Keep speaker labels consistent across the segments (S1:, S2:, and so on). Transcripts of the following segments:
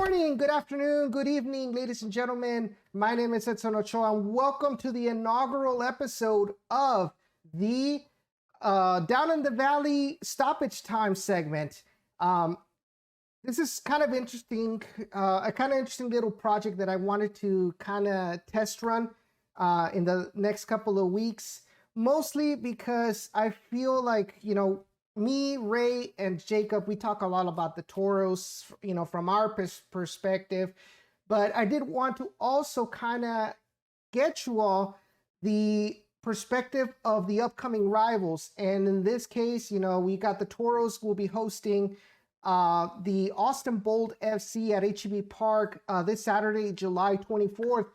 S1: morning, good afternoon, good evening, ladies and gentlemen. My name is Edson Ochoa, and welcome to the inaugural episode of the Down in the Valley Stoppage Time segment. This is kind of interesting, a kind of interesting little project that I wanted to kind of test run in the next couple of weeks, mostly because I feel like, me, Ray, and Jacob, we talk a lot about the Toros, from our perspective, but I did want to also kind of get you all the perspective of the upcoming rivals. And in this case, we got the Toros will be hosting the Austin Bold FC at HEB Park this Saturday, July 24th.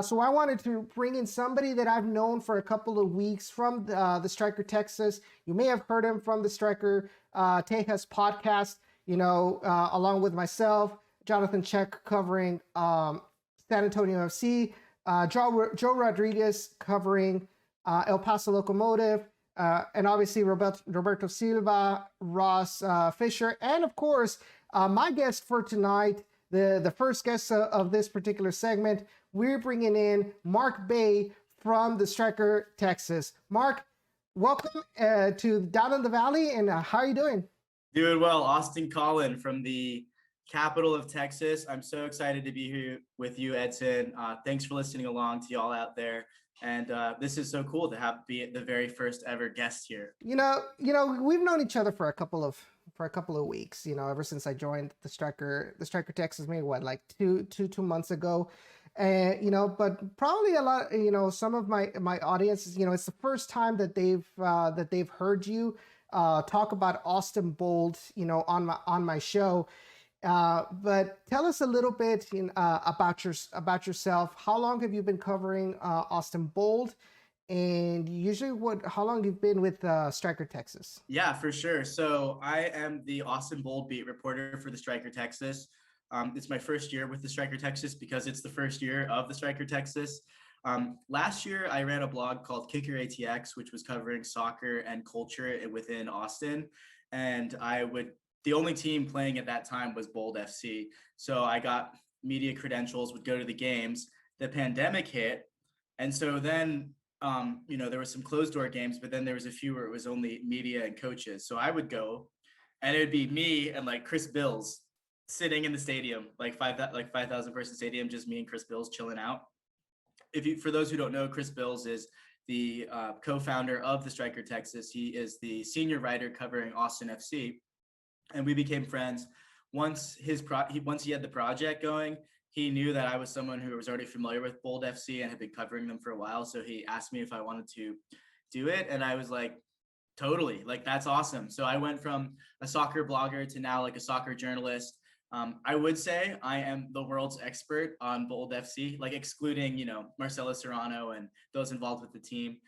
S1: So I wanted to bring in somebody that I've known for a couple of weeks from the Striker Texas. You may have heard him from the Striker Texas podcast, along with myself, Jonathan Check covering San Antonio FC, Joe Rodriguez covering El Paso Locomotive, and obviously Roberto Silva, Ross Fisher, and of course, my guest for tonight, the first guest of this particular segment, we're bringing in Mark Bay from the Striker Texas. Mark, welcome to Down in the Valley, and how are you doing?
S2: Doing well. Austin Collin from the capital of Texas. I'm so excited to be here with you, Edson. Thanks for listening along to y'all out there. And this is so cool to be the very first ever guest here.
S1: We've known each other for a couple of weeks. Ever since I joined the Striker Texas, maybe like two months ago. But probably a lot, some of my audiences, it's the first time that they've heard you talk about Austin Bold, on my show. But tell us a little bit about yourself. How long have you been covering Austin Bold, and usually how long you've been with Striker Texas?
S2: Yeah, for sure. So I am the Austin Bold beat reporter for the Striker Texas. It's my first year with the Striker Texas because it's the first year of the Striker Texas. Last year, I ran a blog called Kicker ATX, which was covering soccer and culture within Austin. And the only team playing at that time was Bold FC. So I got media credentials, would go to the games. The pandemic hit. And so then, there were some closed door games, but then there was a few where it was only media and coaches. So I would go, and it would be me and like Chris Bills sitting in the stadium, like 5,000 person stadium, just me and Chris Bills chilling out. For those who don't know, Chris Bills is the co-founder of the Striker Texas. He is the senior writer covering Austin FC, and we became friends. Once he had the project going, he knew that I was someone who was already familiar with Bold FC and had been covering them for a while. So he asked me if I wanted to do it, and I was like, totally, like that's awesome. So I went from a soccer blogger to now like a soccer journalist. I would say I am the world's expert on Bold FC, like excluding, Marcelo Serrano and those involved with the team.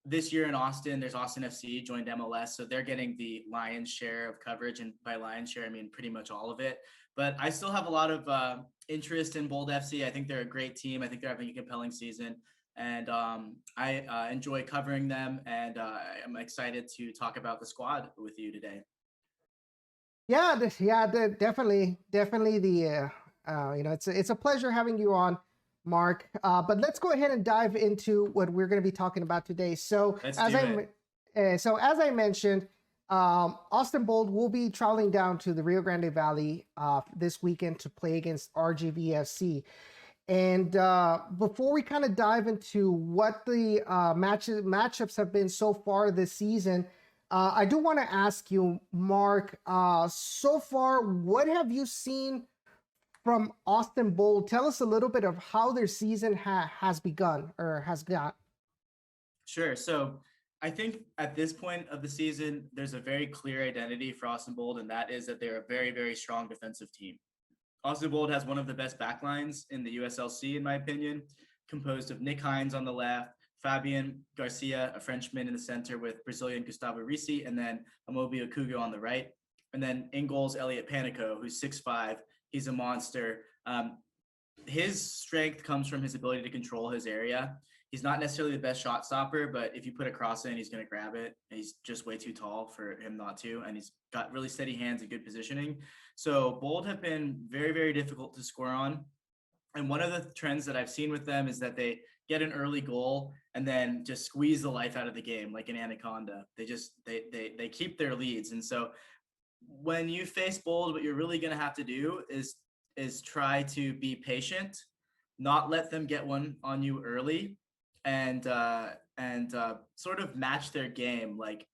S2: This year in Austin, there's Austin FC joined MLS, so they're getting the lion's share of coverage. And by lion's share, I mean pretty much all of it. But I still have a lot of interest in Bold FC. I think they're a great team. I think they're having a compelling season. And I enjoy covering them. And I'm excited to talk about the squad with you today.
S1: Yeah, definitely. It's a pleasure having you on, Mark. But let's go ahead and dive into what we're going to be talking about today. So as I mentioned, Austin Bold will be traveling down to the Rio Grande Valley this weekend to play against RGVFC. And before we kind of dive into what the matchups have been so far this season, I do want to ask you, Mark, so far, what have you seen from Austin Bold? Tell us a little bit of how their season has begun or has got.
S2: Sure. So I think at this point of the season, there's a very clear identity for Austin Bold, and that is that they're a very, very strong defensive team. Austin Bold has one of the best backlines in the USLC, in my opinion, composed of Nick Hines on the left, Fabian Garcia, a Frenchman in the center with Brazilian Gustavo Ricci, and then Amobi Okugo on the right. And then in goals, Elliott Panicco, who's 6'5". He's a monster. His strength comes from his ability to control his area. He's not necessarily the best shot stopper, but if you put a cross in, he's going to grab it. And he's just way too tall for him not to. And he's got really steady hands and good positioning. So Bold have been very, very difficult to score on. And one of the trends that I've seen with them is that they get an early goal and then just squeeze the life out of the game like an anaconda. They keep their leads. And so when you face Bold, what you're really going to have to do is try to be patient, not let them get one on you early, and sort of match their game. Like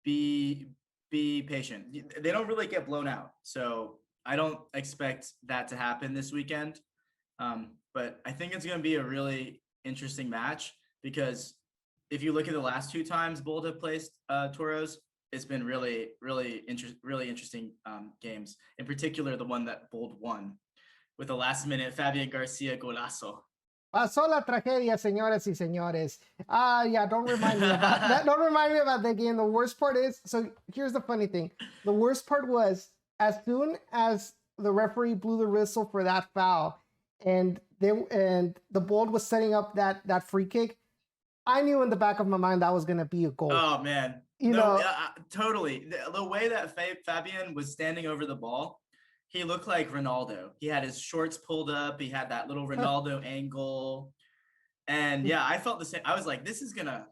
S2: be patient. They don't really get blown out, so I don't expect that to happen this weekend. But I think it's going to be a really interesting match because if you look at the last two times Bold have placed Toros, it's been really interesting games. In particular, the one that Bold won with a last-minute Fabian Garcia golazo.
S1: Pasó la tragedia, señores y señores. Yeah, don't remind me about that. Don't remind me about that game. The worst part is, so here's the funny thing. The worst part was, as soon as the referee blew the whistle for that foul, and the Bold was setting up that free kick, I knew in the back of my mind that was going to be a goal.
S2: Oh, man.
S1: You know,
S2: totally. The way that Fabian was standing over the ball, he looked like Ronaldo. He had his shorts pulled up. He had that little Ronaldo angle. And yeah, I felt the same. I was like, he's gonna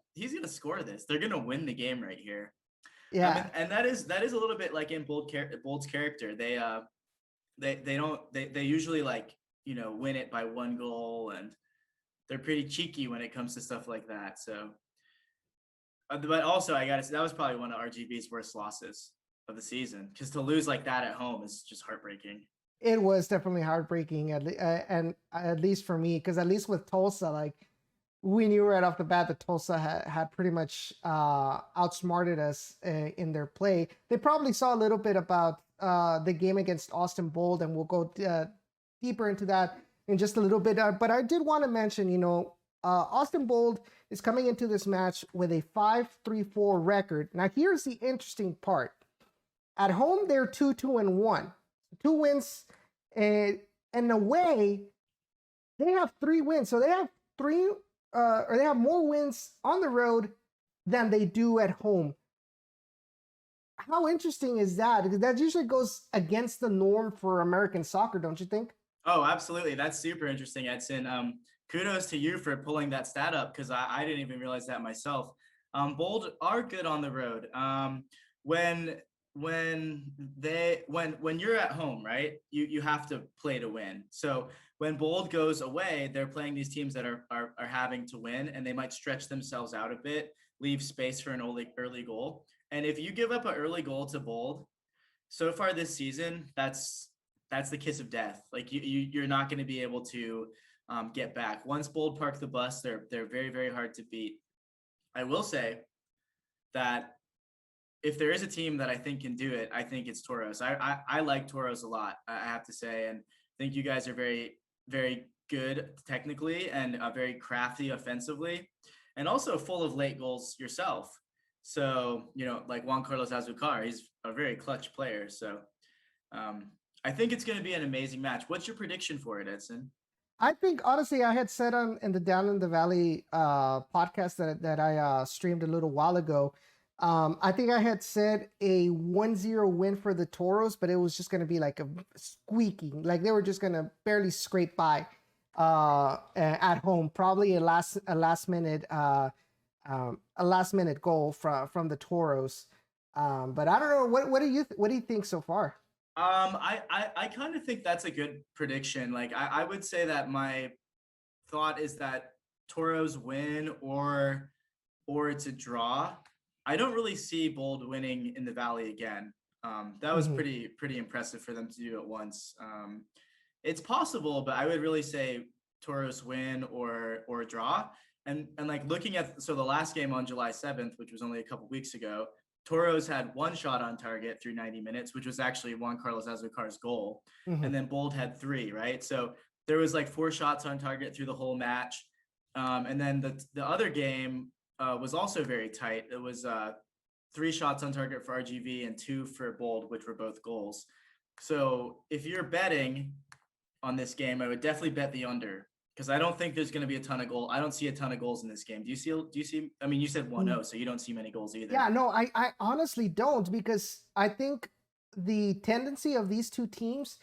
S2: score this. They're gonna win the game right here.
S1: Yeah.
S2: And that is a little bit like in Bold's character. They usually like, win it by one goal, and they're pretty cheeky when it comes to stuff like that. So, but also I gotta say that was probably one of RGV's worst losses of the season, because to lose like that at home is just heartbreaking.
S1: It was definitely heartbreaking, and at least for me, because at least with Tulsa, like we knew right off the bat that Tulsa had pretty much outsmarted us in their play. They probably saw a little bit about the game against Austin Bold, and we'll go deeper into that in just a little bit. But I did want to mention, Austin Bold is coming into this match with a 5-3-4 record. Now, here's the interesting part. At home, they're 2-2-1. 2 wins, and away, they have 3 wins. So they have they have more wins on the road than they do at home. How interesting is that? Because that usually goes against the norm for American soccer, don't you think?
S2: Oh, absolutely. That's super interesting, Edson. Kudos to you for pulling that stat up, because I didn't even realize that myself. Bold are good on the road. When you're at home, right, you have to play to win. So when Bold goes away, they're playing these teams that are having to win, and they might stretch themselves out a bit, leave space for an early goal. And if you give up an early goal to Bold, so far this season, that's the kiss of death. Like you're not going to be able to get back. Once Bold park the bus, they're very, very hard to beat. I will say that if there is a team that I think can do it, I think it's Toros. I like Toros a lot, I have to say, and I think you guys are very, very good technically and very crafty offensively, and also full of late goals yourself. So, like Juan Carlos Azucar, he's a very clutch player. So I think it's going to be an amazing match. What's your prediction for it, Edson?
S1: I think, honestly, I had said in the Down in the Valley podcast that I streamed a little while ago, I think I had said a 1-0 win for the Toros, but it was just going to be like a squeaking, like they were just going to barely scrape by at home. Probably a last minute goal from the Toros. But I don't know. What do you think so far?
S2: I kind of think that's a good prediction. Like I would say that my thought is that Toros win or it's a draw. I don't really see Bold winning in the Valley again. That was pretty impressive for them to do at once. It's possible, but I would really say Toros win or draw. And like looking at the last game on July 7th, which was only a couple weeks ago, Toros had 1 shot on target through 90 minutes, which was actually Juan Carlos Azucar's goal. And then Bold had 3, right? So there was like 4 shots on target through the whole match. And then the other game was also very tight. It was 3 shots on target for RGV and 2 for Bold, which were both goals. So if you're betting on this game, I would definitely bet the under. because I don't think there's going to be a ton of goal. I don't see a ton of goals in this game. Do you see? I mean, you said 1-0, so you don't see many goals either.
S1: Yeah, no, I honestly don't, because I think the tendency of these two teams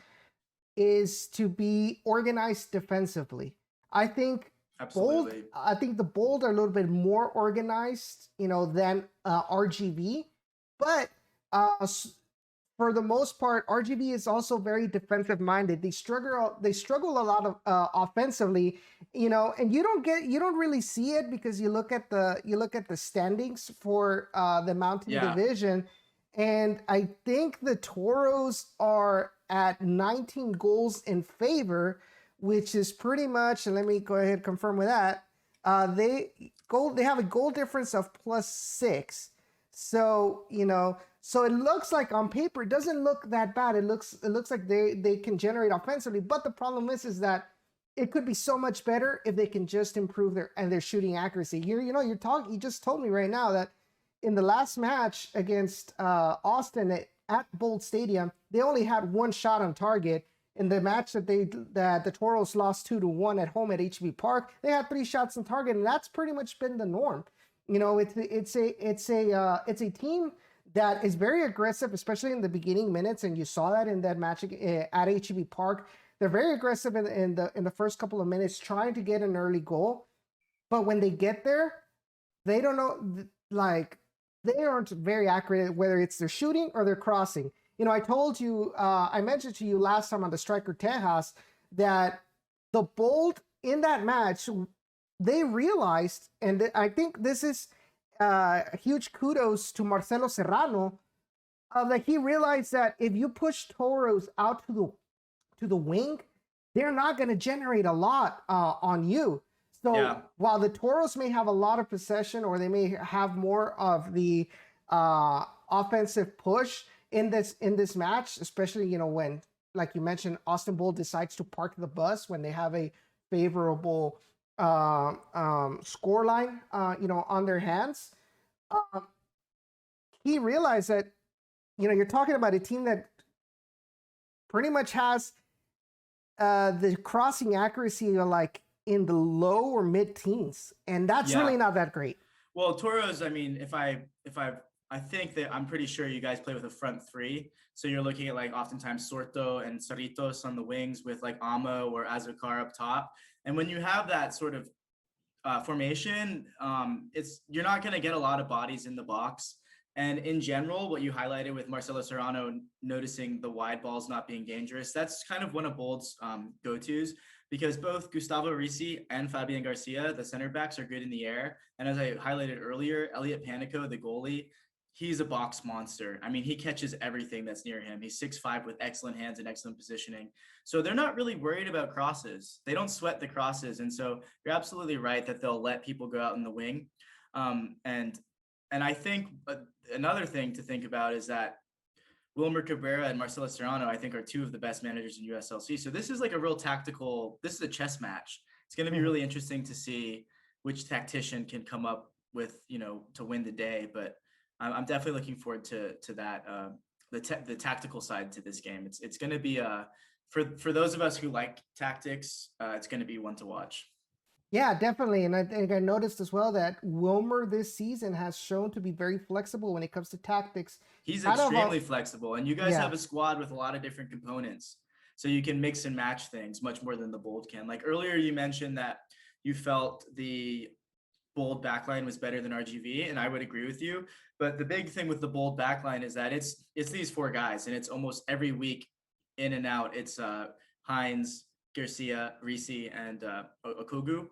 S1: is to be organized defensively. I think
S2: Absolutely.
S1: I think the Bold are a little bit more organized, than RGV, but for the most part, RGV is also very defensive minded. They struggle a lot of offensively, and you don't really see it because you look at the standings for the Mountain Division, and I think the Toros are at 19 goals in favor, which is pretty much, and let me go ahead and confirm with that. They have a goal difference of +6. So, so it looks like on paper, it doesn't look that bad. It looks like they can generate offensively, but the problem is that it could be so much better if they can just improve their shooting accuracy. You just told me right now that in the last match against Austin at Bold Stadium, they only had one shot on target. In the match that the Toros lost 2-1 at home at HB Park, they had 3 shots on target, and that's pretty much been the norm. It's a team that is very aggressive, especially in the beginning minutes, and you saw that in that match at HB Park. They're very aggressive in the first couple of minutes, trying to get an early goal, but when they get there, they don't know, like, they aren't very accurate, whether it's their shooting or their crossing. I told you, I mentioned to you last time on the Striker Tejas that the Bold in that match, they realized, and I think this is huge kudos to Marcelo Serrano, that he realized that if you push Toros out to the wing, they're not going to generate a lot on you. So while the Toros may have a lot of possession, or they may have more of the offensive push in this match, especially when, like you mentioned, Austin Bold decides to park the bus when they have a favorable score line, on their hands. He realized that, you're talking about a team that pretty much has the crossing accuracy like in the low or mid teens, and that's really not that great.
S2: Well, Toros, I mean, I think that I'm pretty sure you guys play with a front 3. So you're looking at like oftentimes Sorto and Cerritos on the wings with like Amo or Azucar up top. And when you have that sort of formation, you're not going to get a lot of bodies in the box. And in general, what you highlighted with Marcelo Serrano noticing the wide balls not being dangerous, that's kind of one of Bold's go-tos, because both Gustavo Risi and Fabian Garcia, the center backs, are good in the air. And as I highlighted earlier, Elliott Panicco, the goalie, he's a box monster. I mean, he catches everything that's near him. He's 6'5" with excellent hands and excellent positioning. So they're not really worried about crosses. They don't sweat the crosses. And so you're absolutely right that they'll let people go out in the wing. And I think another thing to think about is that Wilmer Cabrera and Marcelo Serrano, I think, are 2 of the best managers in USLC. So this is like a real this is a chess match. It's going to be really interesting to see which tactician can come up with, to win the day. But I'm definitely looking forward to that, the tactical side to this game. It's going to be for those of us who like tactics, it's going to be one to watch.
S1: Yeah, definitely. And I think I noticed as well that Wilmer this season has shown to be very flexible when it comes to tactics.
S2: He's extremely flexible, and you guys have a squad with a lot of different components, so you can mix and match things much more than the Bold can. Like earlier, you mentioned that you felt the Bold backline was better than RGV, and I would agree with you. But the big thing with the Bold backline is that it's these 4 guys, and it's almost every week in and out. It's Hines, Garcia, Risi, and Okogu.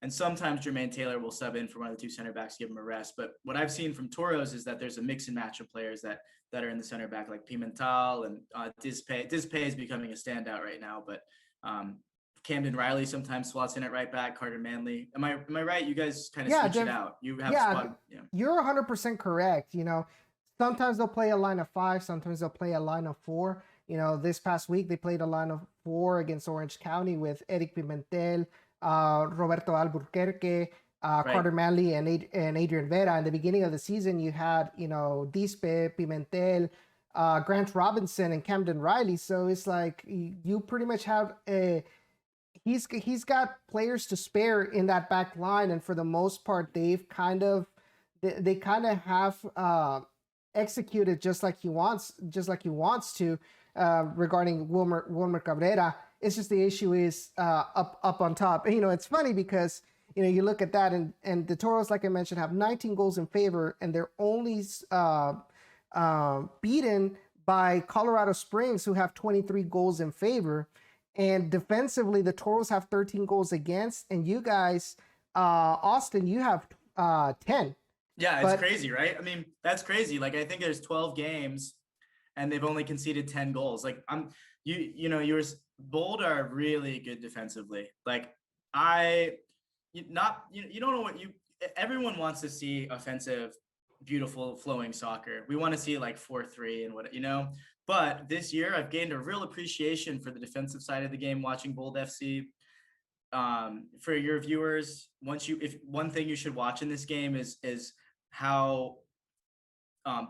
S2: And sometimes Jermaine Taylor will sub in for one of the 2 center backs, give him a rest. But what I've seen from Toros is that there's a mix and match of players that are in the center back, like Pimental and Dispay. Dispay is becoming a standout right now, but Camden Riley sometimes slots in at right back, Carter Manley. Am I right? You guys kind of switch it out. You have a spot. Yeah.
S1: You're 100% correct. Sometimes they'll play a line of 5, sometimes they'll play a line of 4. This past week they played a line of 4 against Orange County with Eric Pimentel, Roberto Alburquerque, Carter Manley, and Adrian Vera. In the beginning of the season, you had Dispe, Pimentel, Grant Robinson, and Camden Riley. So it's like you pretty much have he's got players to spare in that back line, and for the most part, they kind of have executed just like he wants to regarding Wilmer Cabrera. It's just the issue is up on top. And, it's funny because you look at that, and the Toros, like I mentioned, have 19 goals in favor, and they're only beaten by Colorado Springs, who have 23 goals in favor. And defensively, the Toros have 13 goals against, and you guys, Austin, you have 10.
S2: Yeah, it's crazy, right? I mean, that's crazy. Like, I think there's 12 games, and they've only conceded 10 goals. Like, yours Bold are really good defensively. Like, you don't know everyone wants to see offensive, beautiful, flowing soccer. We want to see like 4-3 and what. But this year, I've gained a real appreciation for the defensive side of the game watching Bold FC. For your viewers, if one thing you should watch in this game is how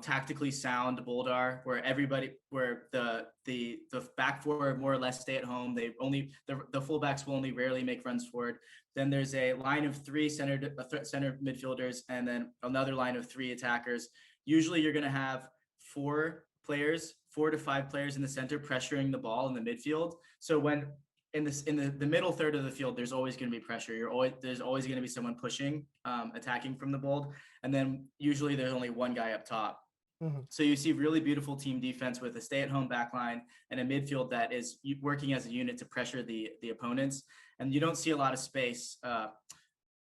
S2: tactically sound the Bold are, where the back four more or less stay at home. The fullbacks will only rarely make runs forward. Then there's a line of three center midfielders, and then another line of three attackers. Usually you're going to have 4 to 5 players in the center pressuring the ball in the midfield. So when in the middle third of the field, there's always going to be pressure. There's always going to be someone pushing, attacking from the Bold, and then usually there's only one guy up top. Mm-hmm. So you see really beautiful team defense with a stay-at-home backline and a midfield that is working as a unit to pressure the opponents, and you don't see a lot of space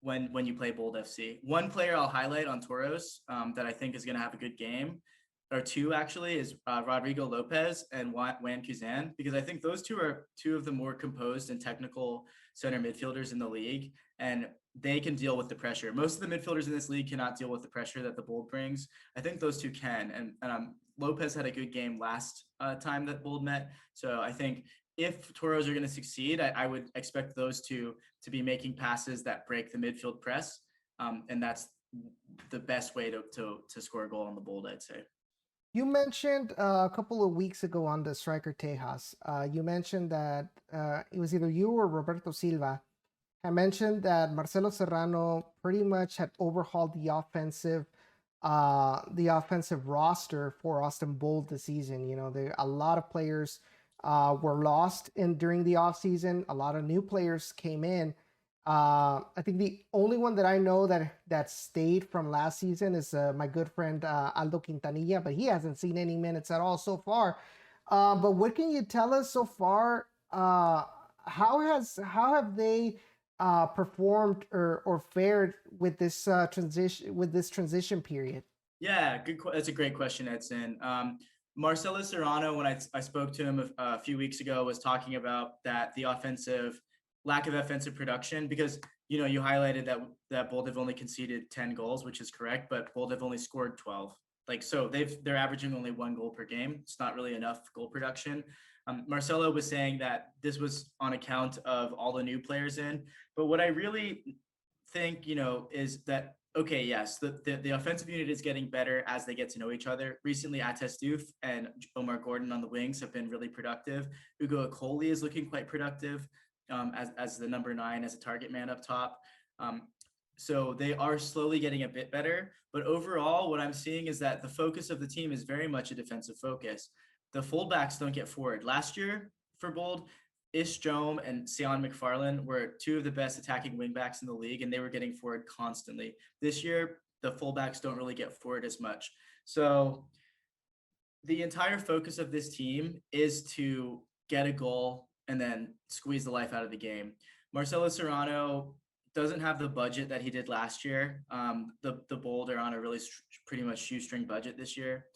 S2: when you play Bold FC. One player I'll highlight on Toros that I think is going to have a good game, or two actually, is Rodrigo Lopez and Juan Kuzan, because I think those two are two of the more composed and technical center midfielders in the league, and they can deal with the pressure. Most of the midfielders in this league cannot deal with the pressure that the Bold brings. I think those two can, and Lopez had a good game last time that Bold met, so I think if Toros are going to succeed, I would expect those two to be making passes that break the midfield press, and that's the best way to score a goal on the Bold, I'd say.
S1: You mentioned a couple of weeks ago on the Striker Tejas, you mentioned that it was either you or Roberto Silva. I mentioned that Marcelo Serrano pretty much had overhauled the offensive roster for Austin Bold this season. A lot of players were lost during the offseason. A lot of new players came in. I think the only one that I know that stayed from last season is my good friend Aldo Quintanilla, but he hasn't seen any minutes at all so far. But what can you tell us so far? How have they performed or fared with this transition period?
S2: Yeah, that's a great question, Edson. Marcelo Serrano, when I spoke to him a few weeks ago, was talking about that the lack of offensive production, because you highlighted that Bold have only conceded 10 goals, which is correct, but Bold have only scored 12. So they're averaging only 1 goal per game. It's not really enough goal production. Marcelo was saying that this was on account of all the new players in, but what I really think is that, okay, yes, the offensive unit is getting better as they get to know each other. Recently, Ates Diouf and Omar Gordon on the wings have been really productive. Ugo Akoli is looking quite productive. As the number 9, as a target man up top. So they are slowly getting a bit better. But overall, what I'm seeing is that the focus of the team is very much a defensive focus. The fullbacks don't get forward. Last year for Bold, Ish Jome and Sion McFarlane were 2 of the best attacking wingbacks in the league, and they were getting forward constantly. This year, the fullbacks don't really get forward as much. So the entire focus of this team is to get a goal and then squeeze the life out of the game. Marcelo Serrano doesn't have the budget that he did last year. The Bold are on a really pretty much shoestring budget this year.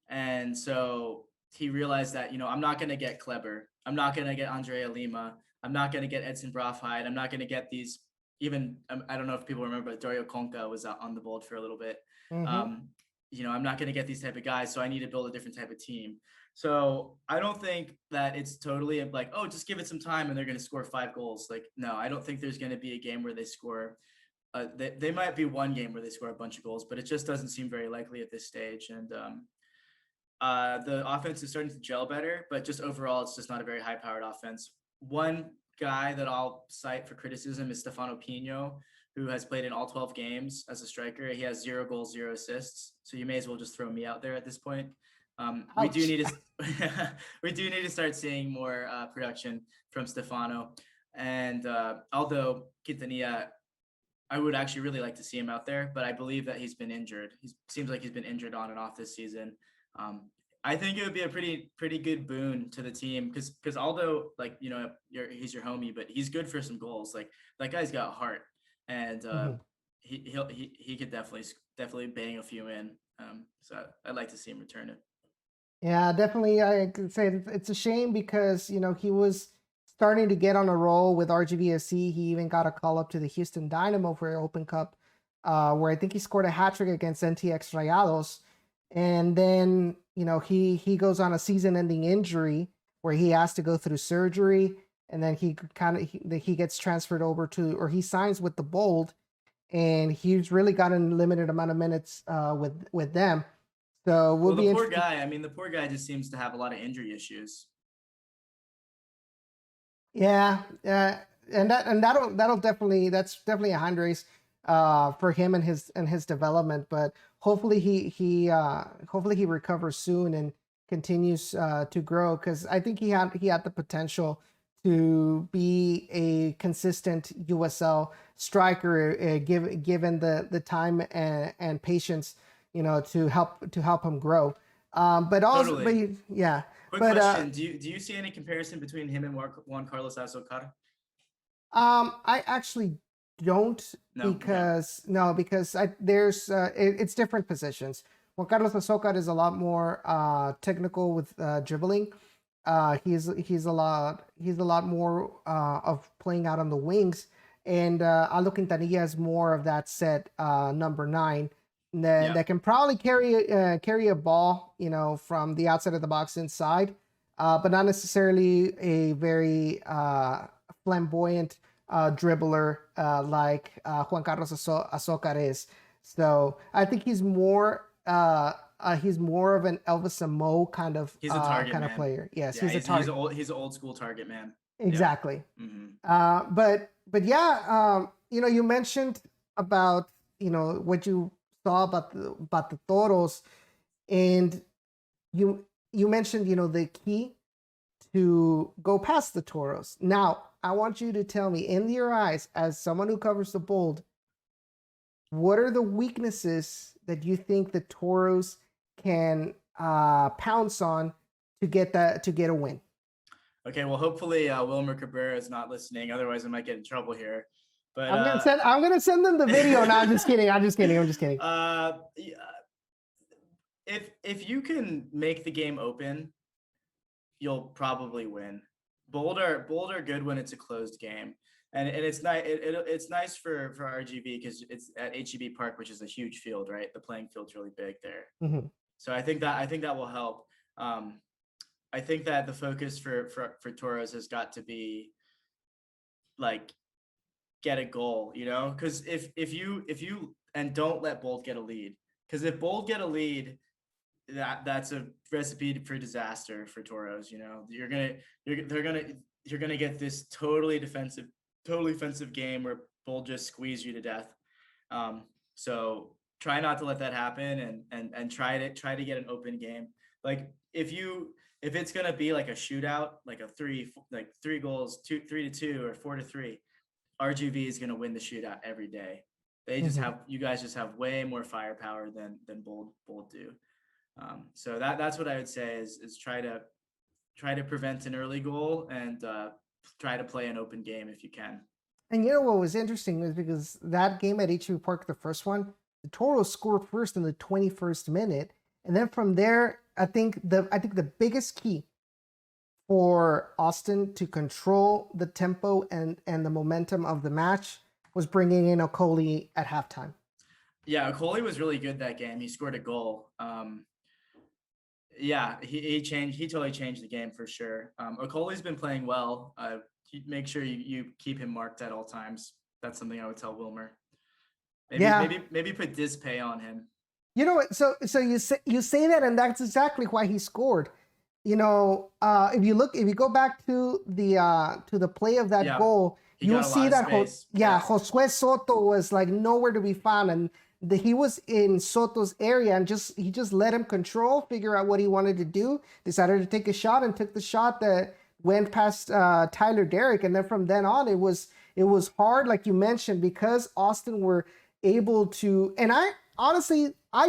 S2: And so he realized that, I'm not going to get Kleber. I'm not going to get Andrea Lima. I'm not going to get Edson Braafheid. I'm not going to get these, even, I don't know if people remember, but Dario Conca was on the Bold for a little bit. Mm-hmm. I'm not going to get these type of guys, so I need to build a different type of team. So I don't think that it's totally like, oh, just give it some time and they're going to score 5 goals. No, I don't think there's going to be a game where they score. They might be one game where they score a bunch of goals, but it just doesn't seem very likely at this stage. And the offense is starting to gel better, but just overall, it's just not a very high-powered offense. One guy that I'll cite for criticism is Stefano Pino, who has played in all 12 games as a striker. He has 0 goals, 0 assists. So you may as well just throw me out there at this point. We do
S1: Ouch.
S2: need to we do need to start seeing more production from Stefano. And although Quintanilla, I would actually really like to see him out there, but I believe that he's been injured. He seems like he's been injured on and off this season. I think it would be a pretty good boon to the team because Aldo, like, you know, he's your homie, but he's good for some goals. Like, that guy's got heart, and he could definitely bang a few in. So I'd like to see him return it.
S1: Yeah, definitely. I could say it's a shame because, you know, he was starting to get on a roll with RGVFC. He even got a call up to the Houston Dynamo for an Open Cup, where I think he scored a hat trick against NTX Rayados. And then, you know, he goes on a season-ending injury where he has to go through surgery, and then he gets transferred over to, or he signs with the Bold, and he's really got a limited amount of minutes with them. So
S2: well, the poor guy. I mean, the poor guy just seems to have a lot of injury issues.
S1: Yeah, that'll definitely, that's definitely a hand raise for him and his development. But hopefully he recovers soon and continues to grow, because I think he had the potential to be a consistent USL striker, given the time and patience, you know, to help him grow. But also,
S2: Totally.
S1: but yeah.
S2: Quick question: Do you see any comparison between him and Juan Carlos Azocar?
S1: I actually don't, because it's different positions. Juan Carlos Azocar is a lot more technical with dribbling. He's a lot more of playing out on the wings, and Aldo Quintanilla is more of that set number 9 that can probably carry a ball, you know, from the outside of the box inside, but not necessarily a very flamboyant dribbler like Juan Carlos Azocar is. So I think he's more of an Elvis Amo kind of player. Yes,
S2: yeah,
S1: he's a target.
S2: He's an old school target man.
S1: Exactly.
S2: Yeah. Mm-hmm.
S1: But yeah, you know, you mentioned about, you know, what you saw about the Toros, and you mentioned, you know, the key to go past the Toros. Now, I want you to tell me, in your eyes, as someone who covers the Bold, what are the weaknesses that you think the Toros can pounce on to get a win?
S2: Okay, well, hopefully Wilmer Cabrera is not listening. Otherwise, I might get in trouble here. But
S1: I'm gonna send them the video. No, I'm just kidding. I'm just kidding.
S2: If you can make the game open, you'll probably win. Bold are good when it's a closed game, and it's nice. It's nice for RGV because it's at HEB Park, which is a huge field, right? The playing field's really big there.
S1: Mm-hmm.
S2: So I think that will help. I think that the focus for Toros has got to be like get a goal, you know, because if you and don't let Bold get a lead, because if Bold get a lead, that's a recipe for disaster for Toros. You know, you're gonna get this totally defensive game where Bold just squeeze you to death. So try not to let that happen, and try to get an open game. Like if it's gonna be like a shootout, like a 3 goals, 3-2 or 4-3, RGV is gonna win the shootout every day. They just you guys just have way more firepower than Bold do. So that's what I would say is try to prevent an early goal and try to play an open game if you can.
S1: And you know what was interesting was, because that game at HEB Park, the first one, the Toros scored first in the 21st minute, and then from there, I think the biggest key for Austin to control the tempo and the momentum of the match was bringing in Okoli at halftime. Yeah,
S2: Okoli was really good that game. He scored a goal. Yeah, he totally changed the game for sure. Okoli's been playing well. Make sure you keep him marked at all times. That's something I would tell Wilmer. Maybe put Dispay on him.
S1: You know what? So you say that, and that's exactly why he scored. if you go back to the play of that goal,
S2: he
S1: you'll
S2: got a
S1: see
S2: lot
S1: that
S2: of space.
S1: Josue Soto was like nowhere to be found, and he was in Soto's area, and he just let him control, figure out what he wanted to do, decided to take a shot, and took the shot that went past Tyler Derrick, and then from then on it was hard, like you mentioned, because Austin were able to, and I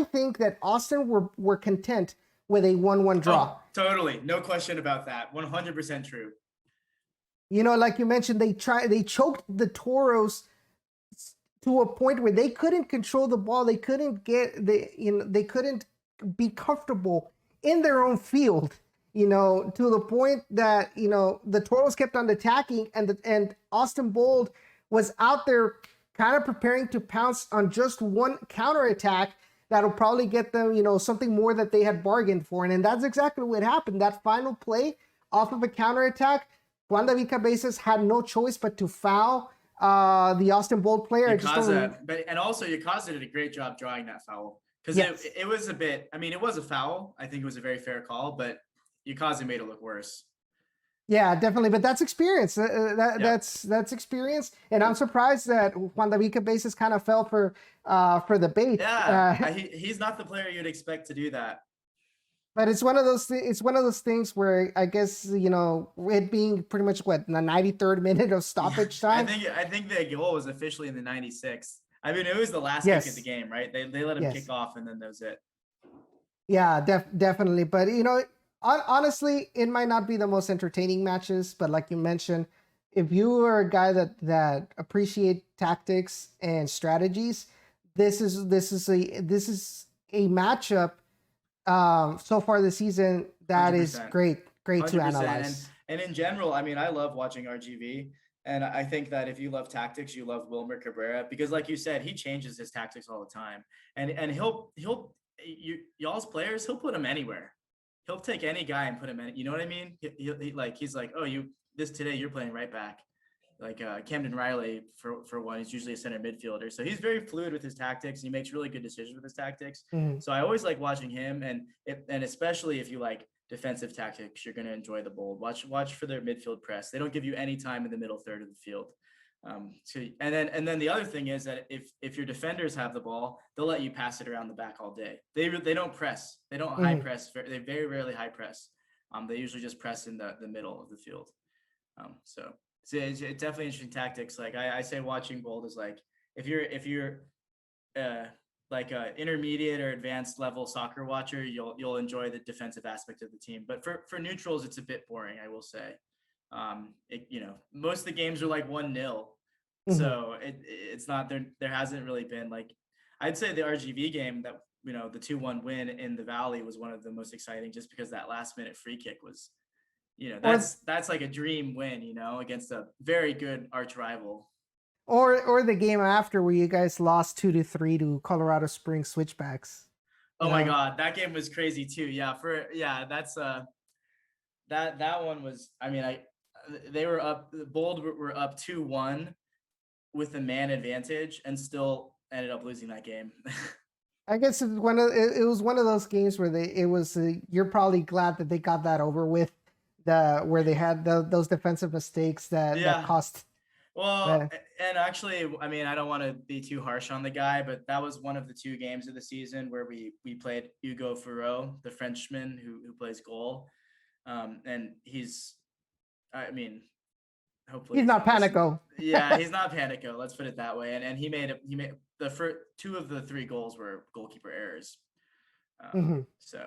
S1: think that Austin were content with a 1-1 draw.
S2: Oh, totally. No question about that. 100% true.
S1: Like you mentioned, they choked the Toros to a point where they couldn't control the ball. They couldn't they couldn't be comfortable in their own field, to the point that, the Toros kept on attacking, and Austin Bold was out there kind of preparing to pounce on just one counterattack that'll probably get them, something more that they had bargained for. And that's exactly what happened. That final play off of a counterattack, Juan David Cabezas had no choice but to foul the Austin Bold player.
S2: And also Yakaza did a great job drawing that foul. Because it was a bit, it was a foul. I think it was a very fair call, but Yakaza made it look worse.
S1: Yeah, definitely. But that's experience. That's experience. And I'm surprised that Juan David Cabezas kind of fell for the bait.
S2: Yeah, he's not the player you'd expect to do that.
S1: But it's one of those things where I guess, it being pretty much the 93rd minute of stoppage time.
S2: I think the goal was officially in the 96th. It was the last kick of the game, right? They let him kick off, and then that was it.
S1: Yeah, definitely. But honestly, it might not be the most entertaining matches, but like you mentioned, if you are a guy that appreciate tactics and strategies, this is a matchup so far this season that 100%. Is great 100%. To analyze.
S2: And in general, I love watching RGV, and I think that if you love tactics, you love Wilmer Cabrera, because like you said, he changes his tactics all the time, and y'all's players, he'll put them anywhere. He'll take any guy and put him in. You know what I mean? He's like, oh, today you're playing right back. Like Camden Riley for one, he's usually a center midfielder. So he's very fluid with his tactics. He makes really good decisions with his tactics. Mm-hmm. So I always like watching him, and especially if you like defensive tactics, you're going to enjoy the Bold. Watch for their midfield press. They don't give you any time in the middle third of the field. And then the other thing is that if your defenders have the ball, they'll let you pass it around the back all day. They don't press. They don't high press. They very rarely high press. They usually just press in the middle of the field. So it's definitely interesting tactics. Like I say, watching Bold is like if you're like a intermediate or advanced level soccer watcher, you'll enjoy the defensive aspect of the team. But for neutrals, it's a bit boring, I will say. Most of the games are like 1-0. Mm-hmm. So it's not there. There hasn't really been like, I'd say the RGV game that, the 2-1 win in the Valley was one of the most exciting, just because that last minute free kick was, that's like a dream win, against a very good arch rival.
S1: Or the game after where you guys lost 2-3 to Colorado Springs Switchbacks.
S2: Oh my God, that game was crazy too. Yeah, that's that one was. They were up. The Bold were up 2-1 with the man advantage, and still ended up losing that game.
S1: I guess it was one of those games where you're probably glad that they got that over with, where they had those defensive mistakes that cost.
S2: Well, and actually, I don't want to be too harsh on the guy, but that was one of the 2 games of the season where we played Hugo Furreau, the Frenchman who plays goal, and he's. Hopefully
S1: he's not Panicco.
S2: Yeah, he's not Panicco. Let's put it that way. And he made the first 2 of the 3 goals were goalkeeper errors. So.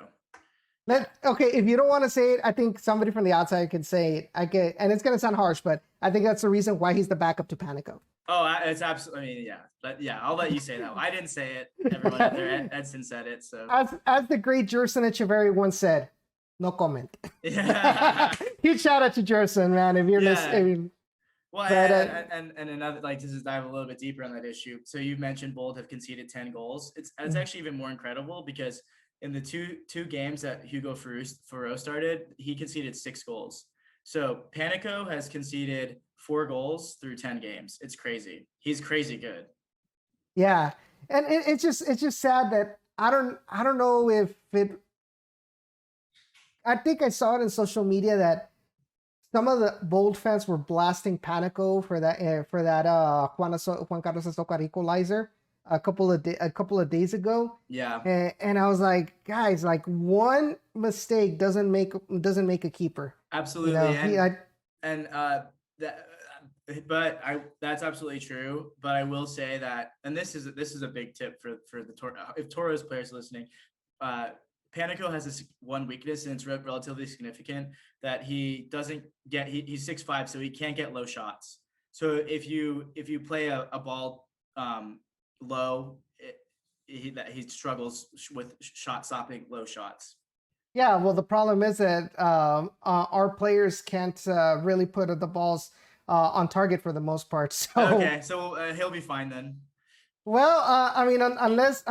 S1: Okay, if you don't want to say it, I think somebody from the outside can say it. And it's going to sound harsh, but I think that's the reason why he's the backup to Panicco.
S2: Oh, it's absolutely, yeah. But yeah, I'll let you say that. I didn't say it. Everyone out there, Edson said it. So
S1: as the great Jerson Echeverry once said, no comment.
S2: Yeah.
S1: Huge shout out to Jerson, man. If you're listening.
S2: Well, and another, like, just to dive a little bit deeper on that issue. So you've mentioned Bold have conceded 10 goals. It's actually even more incredible because in the two games that Hugo Furreau started, he conceded 6 goals. So Panicco has conceded 4 goals through 10 games. It's crazy. He's crazy good.
S1: Yeah, and it's just sad that I don't know if it. I think I saw it in social media that some of the Bold fans were blasting Panico for that Juan Carlos Azócar equalizer a couple of days ago,
S2: Yeah,
S1: and I was like, guys, like one mistake doesn't make a keeper. You know,
S2: absolutely. And that but I that's absolutely true. But I will say that, and this is a big tip for the if Toros players listening, uh, Panico has this one weakness, and it's relatively significant, that he doesn't get he's 6'5", so he can't get low shots. So if you play a ball low, he struggles with shot stopping low shots.
S1: yeah. Well, the problem is that our players can't really put the balls on target for the most part. So
S2: Okay, so he'll be fine then.
S1: well, I mean, unless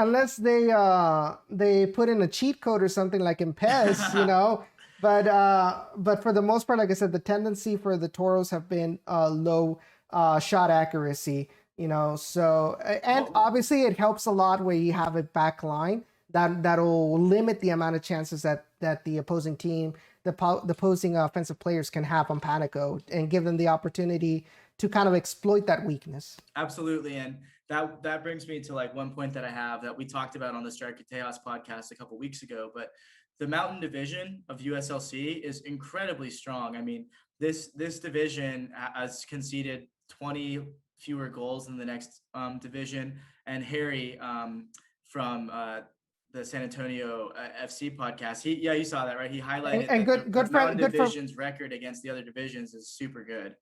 S1: they put in a cheat code or something like in PES, you know. But for the most part, like I said, the tendency for the Toros have been low shot accuracy, you know. So and
S2: Well,
S1: obviously it helps a lot where you have a back line that'll limit the amount of chances that the opposing team, the opposing offensive players can have on Panico and give them the opportunity to kind of exploit that weakness.
S2: absolutely, and that brings me to like one point that I have that we talked about on the Striker Tejas podcast a couple weeks ago. But the Mountain Division of USLC is incredibly strong. I mean, this division has conceded 20 fewer goals than the next division. And Harry from the San Antonio FC podcast, you saw that, right? He highlighted
S1: And
S2: that the
S1: good
S2: Mountain
S1: friend, good for
S2: Division's record against the other divisions is super good.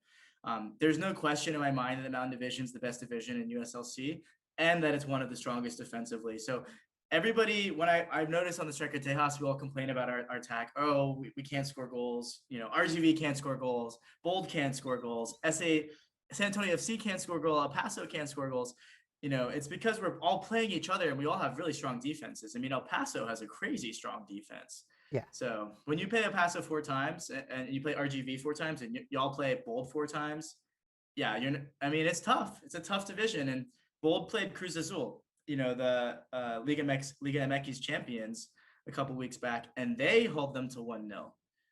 S2: There's no question in my mind that the Mountain Division is the best division in USLC, and that it's one of the strongest defensively. So everybody, when I've noticed on the Striker Tejas, we all complain about our attack. Oh, we can't score goals. You know, RGV can't score goals. Bold can't score goals. San Antonio FC can't score goals. El Paso can't score goals. You know, it's because we're all playing each other and we all have really strong defenses. I mean, El Paso has a crazy strong defense.
S1: yeah.
S2: So when you play El Paso 4 times and you play RGV 4 times and y'all play Bold 4 times, yeah, I mean, it's tough. It's a tough division. And Bold played Cruz Azul, you know, the Liga MX champions a couple weeks back, and they hold them to 1-0.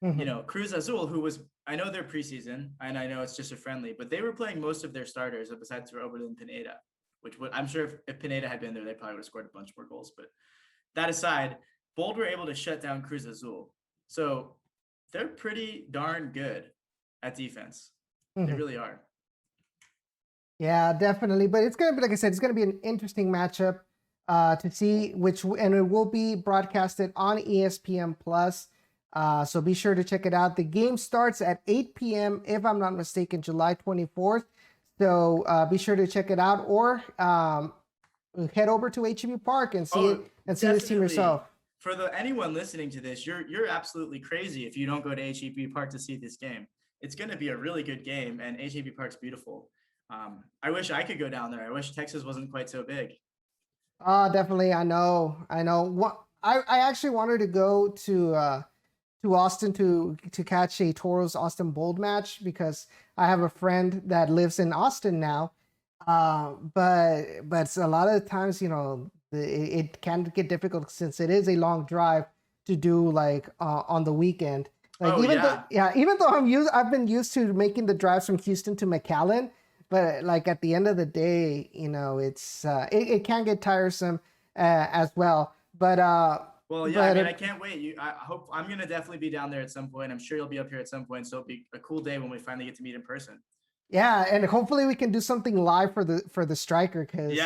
S1: Mm-hmm.
S2: You know, Cruz Azul, who was, I know they're preseason, and I know it's just a friendly, but they were playing most of their starters besides Roberto and Pineda, which I'm sure if Pineda had been there, they probably would have scored a bunch more goals. But that aside, Bold were able to shut down Cruz Azul. So they're pretty darn good at defense. Mm-hmm. They really are.
S1: Yeah, definitely. But it's going to be, like I said, it's going to be an interesting matchup to see and it will be broadcasted on ESPN Plus. So be sure to check it out. The game starts at 8 p.m., if I'm not mistaken, July 24th. So be sure to check it out, or head over to HEB Park and see see this team yourself.
S2: For anyone listening to this, you're absolutely crazy if you don't go to HEB Park to see this game. It's going to be a really good game, and HEB Park's beautiful. I wish I could go down there. I wish Texas wasn't quite so big.
S1: Definitely. I know. I actually wanted to go to Austin to catch a Toros Austin Bold match because I have a friend that lives in Austin now. But a lot of times, you know, it can get difficult since it is a long drive to do like on the weekend. Like even though I've been used to making the drives from Houston to McAllen, but like at the end of the day, you know, it can get tiresome as well. But
S2: well, yeah, I mean, I can't wait. I hope I'm gonna definitely be down there at some point. I'm sure you'll be up here at some point, so it'll be a cool day when we finally get to meet in person.
S1: Yeah, and hopefully we can do something live for the Striker, because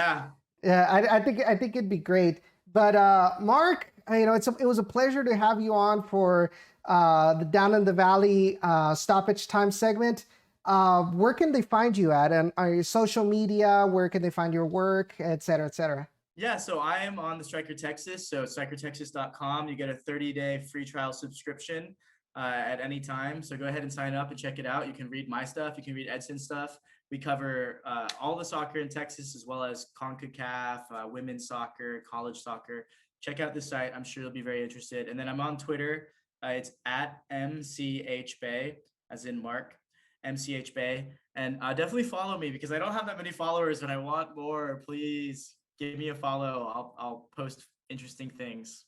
S1: I think it'd be great. But Mark, you know, it was a pleasure to have you on for the Down in the Valley stoppage time segment. Where can they find you at, and on your social media? Where can they find your work, et cetera, et cetera?
S2: Yeah, so I am on the Striker Texas, so strikertexas.com. You get a 30-day free trial subscription at any time. So go ahead and sign up and check it out. You can read my stuff. You can read Edson's stuff. We cover all the soccer in Texas, as well as CONCACAF, women's soccer, college soccer. Check out the site. I'm sure you'll be very interested. And then I'm on Twitter. It's at MCHBay, as in Mark, MCHBay. And definitely follow me, because I don't have that many followers and I want more. Please give me a follow. I'll post interesting things.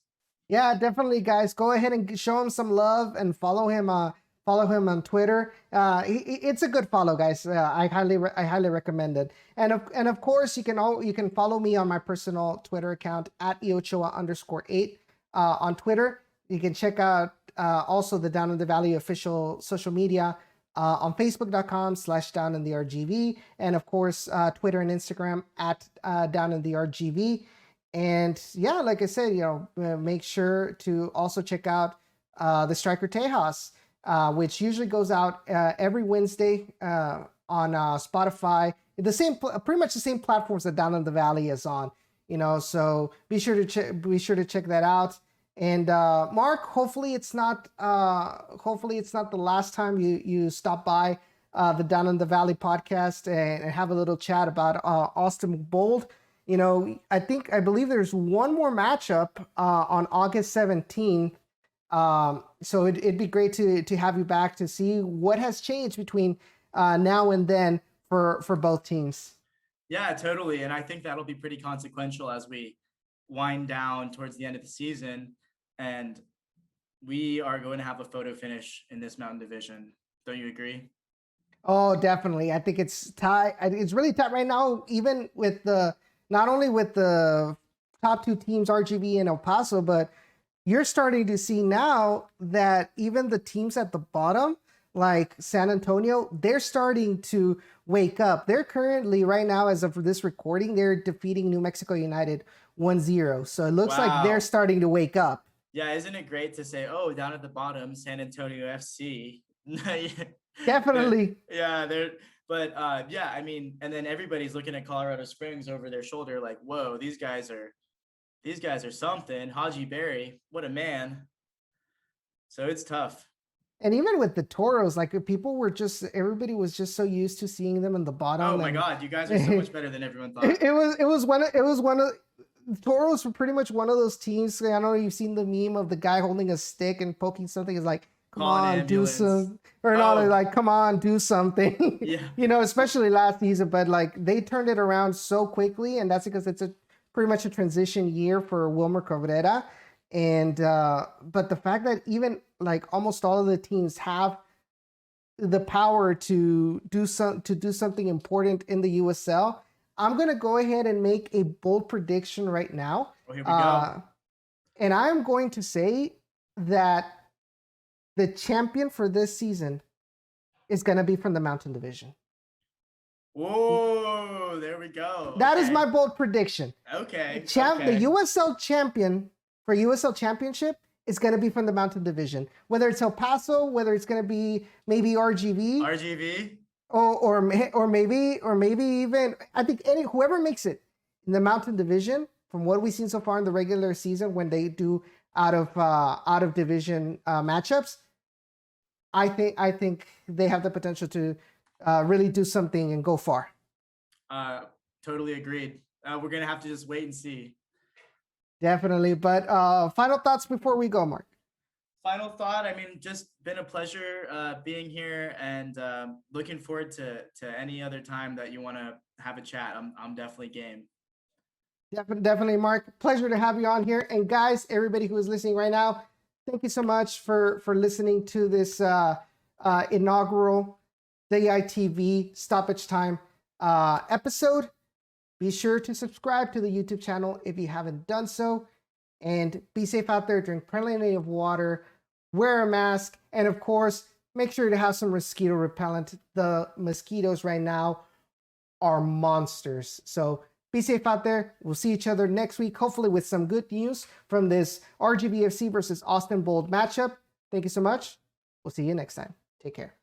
S1: Yeah, definitely, guys. Go ahead and show him some love and follow him. Follow him on Twitter. It's a good follow, guys. I highly recommend it. And of course, you can follow me on my personal Twitter account at @eochoa_8 on Twitter. You can check out also the Down in the Valley official social media on Facebook.com/Down in the RGV, and of course Twitter and Instagram at Down in the RGV. And yeah, like I said, make sure to also check out the Striker Tejas, which usually goes out every Wednesday on Spotify. Pretty much the same platforms that Down in the Valley is on. So be sure to check that out. And Mark, hopefully it's not the last time you stop by the Down in the Valley podcast and have a little chat about Austin Bold. I believe there's one more matchup on August 17th. So it'd be great to have you back to see what has changed between now and then for both teams.
S2: Yeah, totally. And I think that'll be pretty consequential as we wind down towards the end of the season. And we are going to have a photo finish in this Mountain Division. Don't you agree?
S1: Oh, definitely. I think it's tight. It's really tight right now, even with not only with the top two teams, RGV and El Paso, but you're starting to see now that even the teams at the bottom, like San Antonio, they're starting to wake up. They're currently, right now, as of this recording, they're defeating New Mexico United 1-0. So it looks like they're starting to wake up.
S2: Yeah, isn't it great to say, oh, down at the bottom, San Antonio FC.
S1: Definitely.
S2: But I mean, and then everybody's looking at Colorado Springs over their shoulder like, whoa, these guys are something. Haji Berry, what a man. So it's tough.
S1: And even with the Toros, like everybody was just so used to seeing them in the bottom.
S2: Oh my God, you guys are so much better than everyone thought.
S1: It was one of the Toros were pretty much one of those teams. I don't know if you've seen the meme of the guy holding a stick and poking something. Is like, come on, do some, or not like, come on, do something.
S2: Yeah.
S1: Especially last season, but like they turned it around so quickly, and that's because it's pretty much a transition year for Wilmer Cabrera. And but the fact that even like almost all of the teams have the power to do something important in the USL, I'm gonna go ahead and make a bold prediction right now.
S2: Well, here we go.
S1: And I'm going to say that the champion for this season is gonna be from the Mountain Division.
S2: Whoa, there we go.
S1: That is my bold prediction.
S2: Okay.
S1: The USL champion for USL Championship is going to be from the Mountain Division. Whether it's El Paso, whether it's going to be maybe RGV, or maybe even, I think whoever makes it in the Mountain Division, from what we've seen so far in the regular season when they do out of division matchups, I think they have the potential to really do something and go far.
S2: Totally agreed. We're gonna have to just wait and see.
S1: Definitely. But final thoughts before we go, Mark.
S2: Final thought. I mean, just been a pleasure being here, and looking forward to any other time that you want to have a chat. I'm definitely game.
S1: Definitely, Mark. Pleasure to have you on here. And guys, everybody who is listening right now, thank you so much for listening to this inaugural DITV Stoppage Time episode. Be sure to subscribe to the YouTube channel if you haven't done so. And be safe out there, drink plenty of water, wear a mask, and of course, make sure to have some mosquito repellent. The mosquitoes right now are monsters. So be safe out there. We'll see each other next week, hopefully with some good news from this RGVFC versus Austin Bold matchup. Thank you so much. We'll see you next time. Take care.